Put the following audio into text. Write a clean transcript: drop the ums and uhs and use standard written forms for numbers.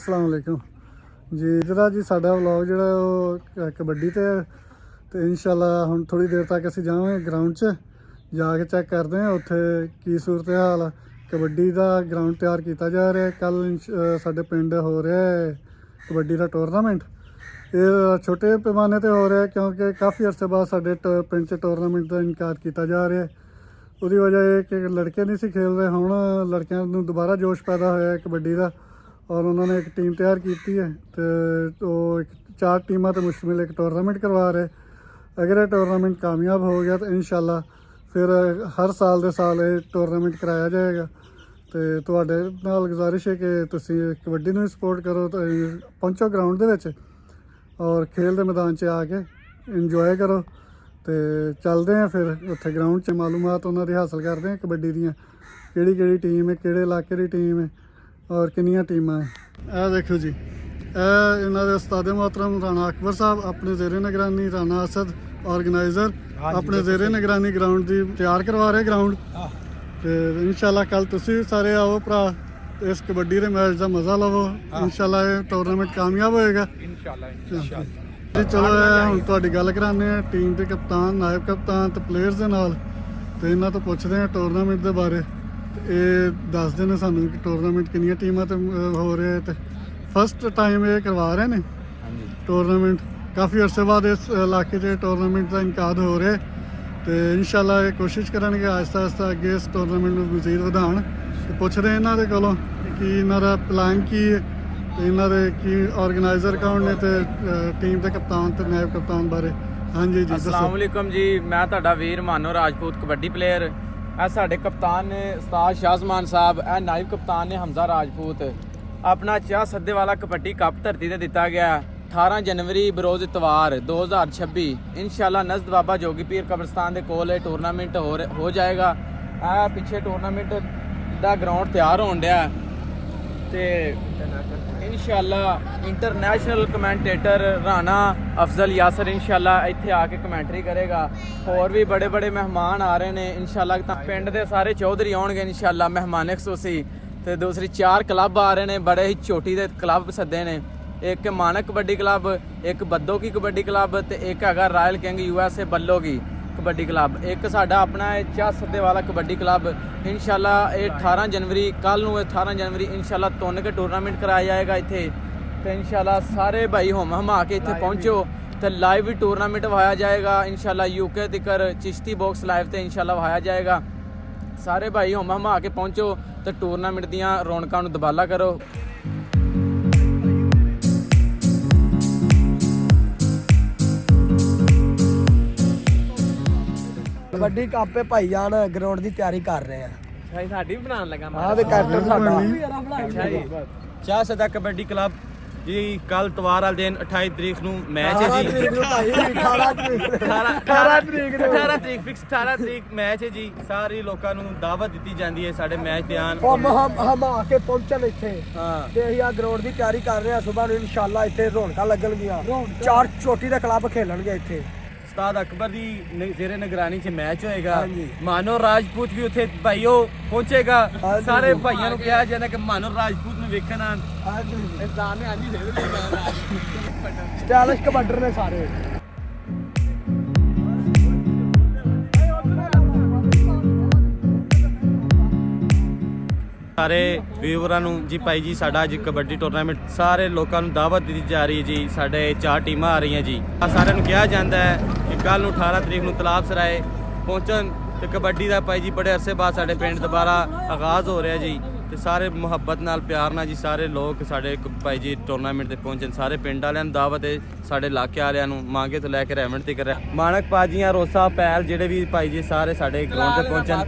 अस्सलाम वालेकुम जी। जरा जी साडा व्लॉग जिहड़ा ओह कबड्डी ते इंशाल्लाह हुण थोड़ी देर तक असीं जावांगे ग्राउंड 'च जाके चैक करते हैं उत्थे की सूरत हाल। कबड्डी का ग्राउंड तैयार किया जा रहा है। कल साडे पिंड हो रहा है कबड्डी का टूरनामेंट। ये छोटे पैमाने पर हो रहा है क्योंकि काफ़ी अरसे बाद साडे पिंड च टूरनामेंट का इनकार किया जा रहा है। उसकी वजह यह कि लड़के नहीं सी खेल रहे, हुण लड़कियां नूं दोबारा जोश पैदा होया कबड्डी का और उन्होंने एक टीम तैयार की है तो एक 4 टीमां तो मुश्तमिल एक टूरनामेंट करवा रहे। अगर ये टूरनामेंट कामयाब हो गया तो इंशाल्लाह फिर हर साल दे साल ये टूरनामेंट कराया जाएगा। तो तुहाडे नाल गुजारिश है कि तुसीं कबड्डी नूं सपोर्ट करो, तो पहुंचो ग्राउंड दे विच और खेल दे मैदान च आके इंजॉय करो। तो चलते हैं फिर उत्थे ग्राउंड च मालूमात उन्होंने हासिल करते हैं कबड्डी दियां केड़ी टीम है, किहड़े इलाके की टीम है और कितनियां टीमां है। यह देखो जी, इन्हों के उस्ताद मोहतरम राणा अकबर साहब अपने जेरे निगरानी, राणा असद ऑर्गेनाइजर अपने जेरे निगरानी ग्राउंड की तैयार करवा रहे ग्राउंड। तो इंशाल्लाह कल तुसीं सारे आओ भरा, इस कबड्डी के मैच का मज़ा लवो। इंशाल्लाह ये टूरनामेंट कामयाब होएगा जी। चलो हम तुहाडी गल कराने टीम के कप्तान, नायब कप्तान तो प्लेयर्स के नाल, तो इन्हों तो पुछते हैं टूरनामेंट के बारे। ये दसते हैं सानू कि टूरनामेंट कितनी टीमां ते हो रहे हैं। तो फस्ट टाइम ये करवा रहे हैं टूरनामेंट। काफ़ी अरसे बाद इस इलाके से टूरनामेंट का इनकाद हो रहा है। तो इंशाल्लाह ये कोशिश करेंगे आहिस्ता आहिस्ता अगे इस टूरनामेंट में मजीद वधाण। तो पुछ रहे हैं इन्होंने कोलों कि इन्हों का प्लान की है, इन्होंने की ऑर्गेनाइजर कौन ने, तो टीम के कप्तान तो नायब कप्तान बारे। हाँ जी जी, अस्सलाम वालेकुम जी। मैं तुहाडा वीर मानो राजपूत कबड्डी प्लेयर। ਇਹ ਸਾਡੇ कप्तान ने उस्ताद शाहजमान साहब, ਇਹ नायब कप्तान ने हमजा राजपूत। अपना चाह सद्दे वाला कबड्डी कप धरती से दिता गया 18 जनवरी बरोज़ इतवार 2026 इंशाल्लाह नज़द बाबा जोगी पीर कब्रस्तान के कोल टूरनामेंट हो जाएगा। पिछे टूरनामेंट का ग्राउंड तैयार होने डया ते इंशाल्लाह इंटरनेशनल कमेंटेटर राणा अफजल यासर इंशाल्लाह इत्थे आके कमेंटरी करेगा। और भी बड़े बड़े मेहमान आ रहे हैं इंशाल्लाह। पिंड के सारे चौधरी आउणगे इंशाल्लाह मेहमान खसूसी। तो दूसरी 4 क्लब आ रहे हैं, बड़े ही चोटी के क्लब सदे ने। एक मानक कबड्डी क्लब, एक बद्दो की कबड्डी क्लब, तो एक है रॉयल किंग USA बल्लो की कबड्डी क्लब। एक साडा अपना चाह सद्दे वाला कबड्डी क्लब। इंशाल्लाह ये 18 जनवरी कल नूं 18 जनवरी इंशाल्लाह तुन के टूरनामेंट कराया जाएगा इत्थे। तो इंशाल्लाह सारे भाई होम हमा के इत्थे पहुँचो। तो लाइव भी टूरनामेंट वहाया जाएगा इंशाल्लाह। UK तिकर चिश्ती बॉक्स लाइव ते इंशाल्लाह वहाया जाएगा। सारे भाई होम हमा के पहुँचो तो टूरनामेंट दियां रौनकां नूं दबाला करो। कबड्डी कप पे भाईजान ग्राउंड की तैयारी कर रहे हैं। भाई साडी भी बनाने लगा हाँ भी कैप्टन साडा चाह सदा कबड्डी क्लब जी। कल तवार वाले दिन 28 तरीक नूं मैच है जी। 18 तरीक फिक्स 18 तरीक मैच है जी। सारे लोगों नूं दावत दी जाती है साडे मैच ते आन। हम आके पहुंचन इत्थे ते असीं ग्राउंड की तैयारी कर रहे हैं। सुबह नूं इंशाल्लाह इत्थे रौनकां लगणगीਆਂ। 4 चोटी दे क्लब खेलणगे इत्थे। उस्ताद अकबर दी जेरे निगरानी च मैच होएगा। मानो राजपूत भी उत्थे भाईओ पहुंचेगा। सारे भाइयों को कहा जाना कि मानो राजपूत में वेखण आन। स्टाइलिश कबड्डर ने सारे। सारे व्यूवरां नूं जी भाई जी साडा अज कबड्डी टूरनामेंट सारे लोगों नूं दावत दी जा रही है जी। साडे 4 टीमां आ रही हैं जी। सारिਆਂ नूं कहा जाता है कि कल नूं 18 तरीक नूं तलाब सराय पहुंचन ते कबड्डी दा भाई जी बड़े अरसे बाद साडे पिंड दोबारा आगाज़ हो रहा है जी। ते सारे मुहब्बत नाल प्यार नाल जी सारे लोग साडे भाई जी टूरनामेंट ते पहुंचन। सारे पिंड वालियां नूं दावत है, साडे इलाके वालियां नूं मांगे तो लैके रेवण तक मानक पाजियां रोसा पैल जेडे भी भाई जी सारे साडे ग्राउंड ते पहुंचन।